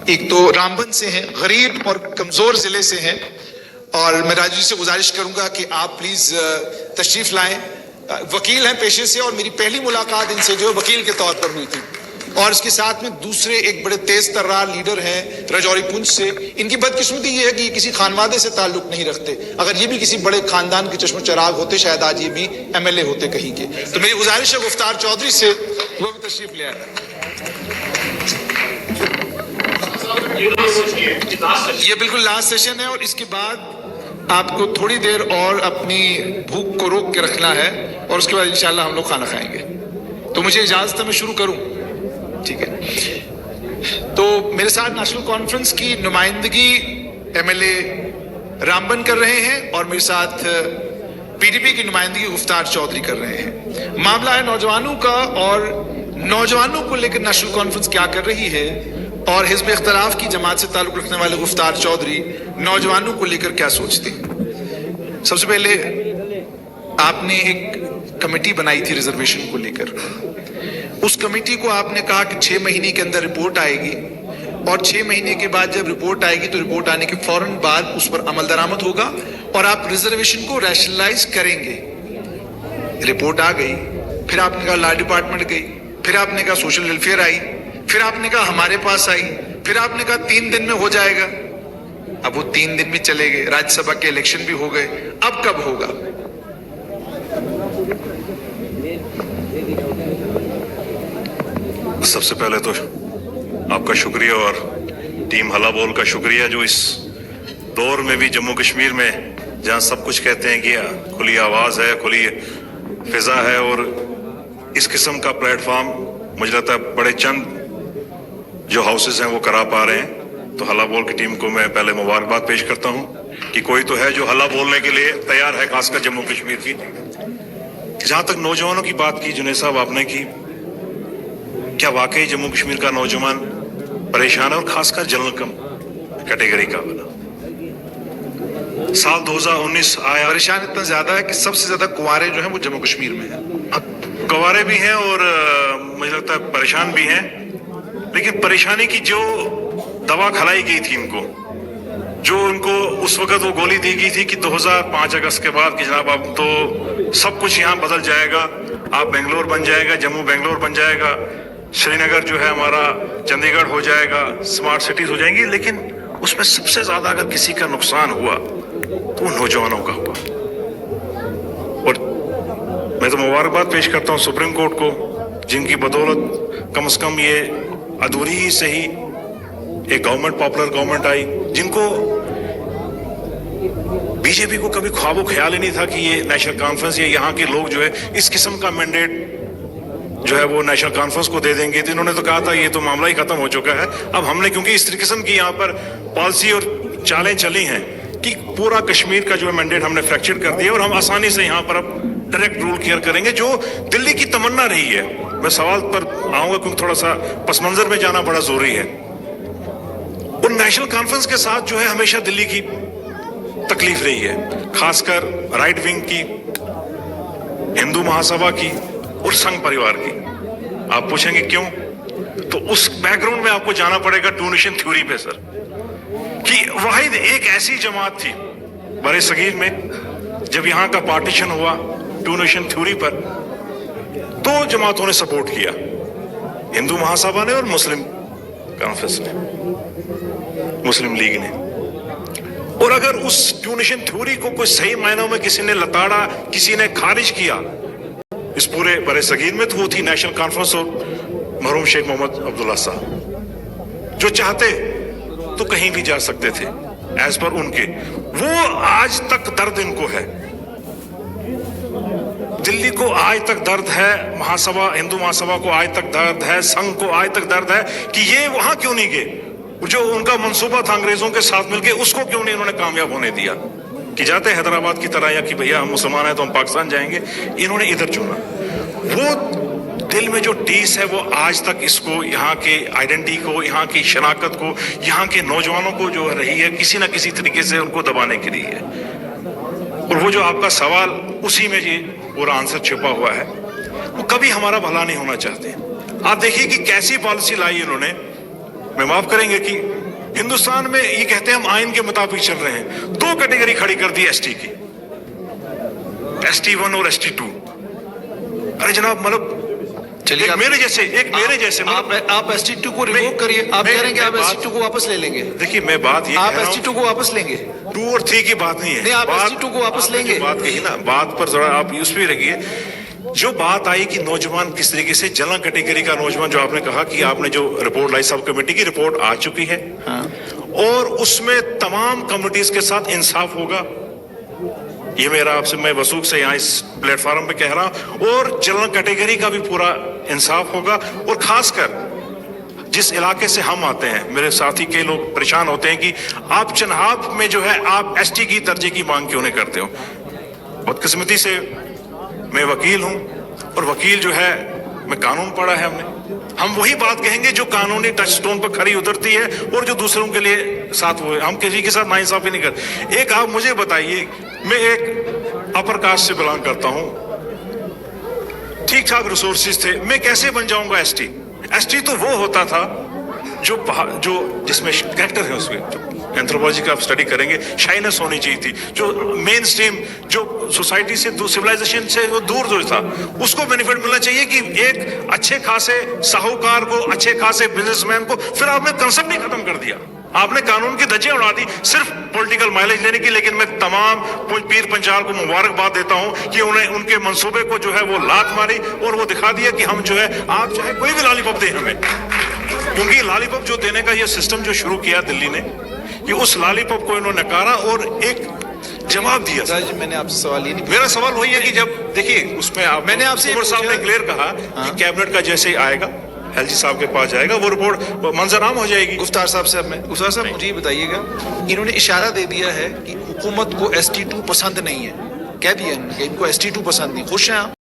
ایک تو رامبن سے ہیں، غریب اور کمزور ضلع سے ہیں، اور میں راجو جی سے گزارش کروں گا کہ آپ پلیز تشریف لائیں. وکیل ہیں پیشے سے، اور میری پہلی ملاقات ان سے جو وکیل کے طور پر ہوئی تھی. اور اس کے ساتھ میں دوسرے ایک بڑے تیز ترار لیڈر ہیں رجوری پونچھ سے. ان کی بدقسمتی یہ ہے کہ یہ کسی خانوادے سے تعلق نہیں رکھتے. اگر یہ بھی کسی بڑے خاندان کے چشم و چراغ ہوتے شاید آج یہ بھی ایم ایل اے ہوتے کہیں کے. تو میری گزارش ہے گفتار چودھری سے وہ بھی تشریف لے آئے. یہ بالکل لاسٹ سیشن ہے، اور اس کے بعد آپ کو تھوڑی دیر اور اپنی بھوک کو روک کے رکھنا ہے، اور اس کے بعد انشاءاللہ ہم لوگ کھانا کھائیں گے. تو مجھے اجازت ہے میں شروع کروں؟ ٹھیک ہے. تو میرے ساتھ نیشنل کانفرنس کی نمائندگی ایم ایل اے رامبن کر رہے ہیں، اور میرے ساتھ پی ڈی پی کی نمائندگی گفتار چودھری کر رہے ہیں. معاملہ ہے نوجوانوں کا، اور نوجوانوں کو لے کر نیشنل کانفرنس کیا کر رہی ہے، اور حزب اختلاف کی جماعت سے تعلق رکھنے والے گفتار چودھری نوجوانوں کو لے کر کیا سوچتے ہیں. سب سے پہلے آپ نے ایک کمیٹی بنائی تھی ریزرویشن کو لے کر. اس کمیٹی کو آپ نے کہا کہ 6 مہینے کے اندر رپورٹ آئے گی، اور 6 مہینے کے بعد جب رپورٹ آئے گی تو رپورٹ آنے کے فوراً بعد اس پر عمل درآمد ہوگا، اور آپ ریزرویشن کو ریشنلائز کریں گے. رپورٹ آ گئی، پھر آپ نے کہا لا ڈپارٹمنٹ گئی، پھر آپ نے کہا سوشل ویلفیئر آئی، پھر آپ نے کہا ہمارے پاس آئی، پھر آپ نے کہا 3 دن میں ہو جائے گا. اب وہ 3 دن میں چلے گئے، راجیہ سبھا کے الیکشن بھی ہو گئے. اب کب ہوگا؟ سب سے پہلے تو آپ کا شکریہ، اور ٹیم ہلا بول کا شکریہ، جو اس دور میں بھی جموں کشمیر میں جہاں سب کچھ کہتے ہیں کہ کھلی آواز ہے، کھلی فضا ہے، اور اس قسم کا پلیٹ فارم مجھے لگتا ہے بڑے چند جو ہاؤسز ہیں وہ کرا پا رہے ہیں. تو ہلا بول کی ٹیم کو میں پہلے مبارکباد پیش کرتا ہوں کہ کوئی تو ہے جو ہلا بولنے کے لیے تیار ہے، خاص کر جموں کشمیر کی. جہاں تک نوجوانوں کی بات کی جنید صاحب آپ نے کی، کیا واقعی جموں کشمیر کا نوجوان پریشان ہے، اور خاص کر جنرل کم کیٹیگری کا بنا. سال 2019 آیا، پریشان اتنا زیادہ ہے کہ سب سے زیادہ کنوارے جو ہیں وہ جموں کشمیر میں ہیں. گوارے بھی ہیں اور مجھے لگتا ہے پریشان بھی ہیں. لیکن پریشانی کی جو دوا کھلائی گئی تھی ان کو، جو ان کو اس وقت وہ گولی دی گئی تھی کہ 2005 اگست کے بعد کہ جناب اب تو سب کچھ یہاں بدل جائے گا، آپ بنگلور بن جائے گا، جموں بنگلور بن جائے گا، سری نگر جو ہے ہمارا چندی گڑھ ہو جائے گا، اسمارٹ سٹیز ہو جائیں گی. لیکن اس میں سب سے زیادہ اگر کسی کا نقصان ہوا تو وہ نوجوانوں کا ہوا. اور میں تو مبارکباد پیش کرتا ہوں سپریم کورٹ کو، جن کی بدولت کم از کم یہ ادھوری ہی صحیح ایک گورنمنٹ، پاپولر گورنمنٹ آئی، جن کو بی جے پی کو کبھی خواب و خیال ہی نہیں تھا کہ یہ نیشنل کانفرنس یا یہاں کے لوگ جو ہے اس قسم کا مینڈیٹ جو ہے وہ نیشنل کانفرنس کو دے دیں گے. تو انہوں نے تو کہا تھا یہ تو معاملہ ہی ختم ہو چکا ہے. اب ہم نے کیونکہ اس قسم کی یہاں پر پالیسی اور چالیں چلی ہیں کہ پورا کشمیر کا جو ہے مینڈیٹ ہم نے فریکچر کر دیا، اور ہم آسانی سے یہاں پر اب ڈائریکٹ رول کلیئر کریں گے، جو دلی کی تمنا رہی ہے. میں سوال پر آؤں گا کیونکہ تھوڑا سا پس منظر میں جانا بڑا ضروری ہے. اور نیشنل کانفرنس کے ساتھ جو ہے ہمیشہ دلی کی تکلیف رہی ہے، خاص کر رائٹ ونگ کی، ہندو مہاسبھا کی اور سنگھ پریوار کی. آپ پوچھیں گے کیوں؟ تو اس بیک گراؤنڈ میں آپ کو جانا پڑے گا ٹو نیشن تھیوری پہ سر، کہ واحد ایک ایسی جماعت تھی برے صغیر میں جب یہاں کا پارٹیشن ہوا ٹو نیشن تھیوری پر، دو جماعتوں نے سپورٹ کیا، ہندو مہاسبھا نے اور مسلم کانفرنس نے، مسلم لیگ نے. اور اگر اس ٹو نیشن تھیوری کو کوئی صحیح معنوں میں کسی نے لتاڑا، کسی نے خارج کیا اس پورے برے صغیر میں، تو وہ تھی نیشنل کانفرنس اور مرحوم شیخ محمد عبداللہ صاحب، جو چاہتے تو کہیں بھی جا سکتے تھے ایز پر ان کے. وہ آج تک درد ان کو ہے، دلی کو آج تک درد ہے، مہاسبھا، ہندو مہاسبھا کو آج تک درد ہے، سنگھ کو آج تک درد ہے کہ یہ وہاں کیوں نہیں گئے. جو ان کا منصوبہ تھا انگریزوں کے ساتھ مل کے، اس کو کیوں نہیں انہوں نے کامیاب ہونے دیا کہ جاتے حیدرآباد کی طرح یا کہ بھیا ہم مسلمان ہیں تو ہم پاکستان جائیں گے. انہوں نے ادھر چنا. وہ دل میں جو ٹیس ہے وہ آج تک اس کو، یہاں کے آئیڈینٹی کو، یہاں کی شناخت کو، یہاں کے نوجوانوں کو جو رہی ہے کسی نہ کسی طریقے سے ان کو دبانے کے لیے ہے. اور وہ جو آپ کا سوال، اسی میں یہ پورا آنسر چھپا ہوا ہے. وہ کبھی ہمارا بھلا نہیں ہونا چاہتے. آپ دیکھیے کہ کیسی پالیسی لائی انہوں نے. میں معاف کریں گے کہ ہندوستان میں یہ کہتے ہیں ہم آئین کے مطابق چل رہے ہیں، 2 کیٹیگری کھڑی کر دی ایس ٹی کی، ST1 اور ST2. ارے جناب مطلب چلیے ایک میرے جیسے آپ ST2 کو ریووک کریے. آپ کہہ رہے ہیں کہ آپ ST2 کو واپس لے لیں گے. دیکھیے میں بات یہ آپ کہہ رہا ہوں، ST2 کو واپس لیں گے. 2 اور 3 کی بات نہیں ہے. نہیں، آپ ST2 کو واپس لیں گے. بات کہی نا، بات پر ذرا آپ اس پہ رکھیے. جو بات آئی کہ نوجوان کس طریقے سے جنرل کیٹیگری کا نوجوان، جو آپ نے کہا کہ آپ نے جو رپورٹ لائی، سب کمیٹی کی رپورٹ آ چکی ہے اور اس میں تمام کمیٹیز کے ساتھ انصاف ہوگا. یہ میرا آپ سے، میں وثوق سے یہاں اس پلیٹ فارم پہ کہہ رہا ہوں، اور جنرل کیٹیگری کا بھی پورا انصاف ہوگا. اور خاص کر جس علاقے سے ہم آتے ہیں، میرے ساتھی کے لوگ پریشان ہوتے ہیں کہ آپ چنہاب میں جو ہے آپ ST کی درجے کی مانگ کیوں نہیں کرتے ہو. بدقسمتی سے میں وکیل ہوں، اور وکیل جو ہے میں قانون پڑھا ہے ہم وہی بات کہیں گے جو قانونی ٹچ سٹون پر کھری اترتی ہے اور جو دوسروں کے لیے ساتھ ہوئے. ہم کسی کے ساتھ ناانصافی نہیں کرتے. ایک آپ مجھے بتائیے، میں ایک اپر کاسٹ سے بلانگ کرتا ہوں، ٹھیک ٹھاک ریسورسز تھے، میں کیسے بن جاؤں گا ST تو وہ ہوتا تھا جو جس میں کریکٹر ہے، اس میں اینتھروپولوجی کا آپ اسٹڈی کریں گے، شائنس ہونی چاہیے تھی، جو مین سٹریم جو سوسائٹی سے سویلائزیشن سے وہ دور تھا، اس کو بینیفٹ ملنا چاہیے. کہ ایک اچھے خاصے ساہوکار کو، اچھے خاصے بزنس مین کو، پھر آپ نے کنسپٹ ہی ختم کر دیا. آپ نے قانون کی دھجیاں اڑا دی صرف پولیٹیکل مائلیج لینے کی. لیکن میں تمام پیر پنچال کو مبارکباد دیتا ہوں کہ انہیں ان کے منصوبے کو جو ہے وہ لات ماری اور وہ دکھا دیا کہ ہم جو ہے، آپ چاہے کوئی بھی لالی پاپ دیں ہمیں، کیونکہ لالی پاپ جو دینے کا یہ سسٹم جو شروع کیا دلی نے، یہ اس لالی پاپ کو انہوں نے نکارا اور ایک جواب دیا. میں نے آپ سے سوال یہ نہیں، میرا سوال وہی ہے کہ جب دیکھیے اس میں میں نے آپ سے عمر صاحب نے کلیئر کہا کہ کیبنٹ کا جیسے ہی آئے گا، LG صاحب کے پاس جائے گا، وہ رپورٹ منظر عام ہو جائے گی. گفتار صاحب سے گفتار صاحب مجھے یہ بتائیے گا، انہوں نے اشارہ دے دیا ہے کہ حکومت کو ST2 پسند نہیں ہے، کہہ دیا کہ ان کو ST2 پسند نہیں. خوش ہیں آپ؟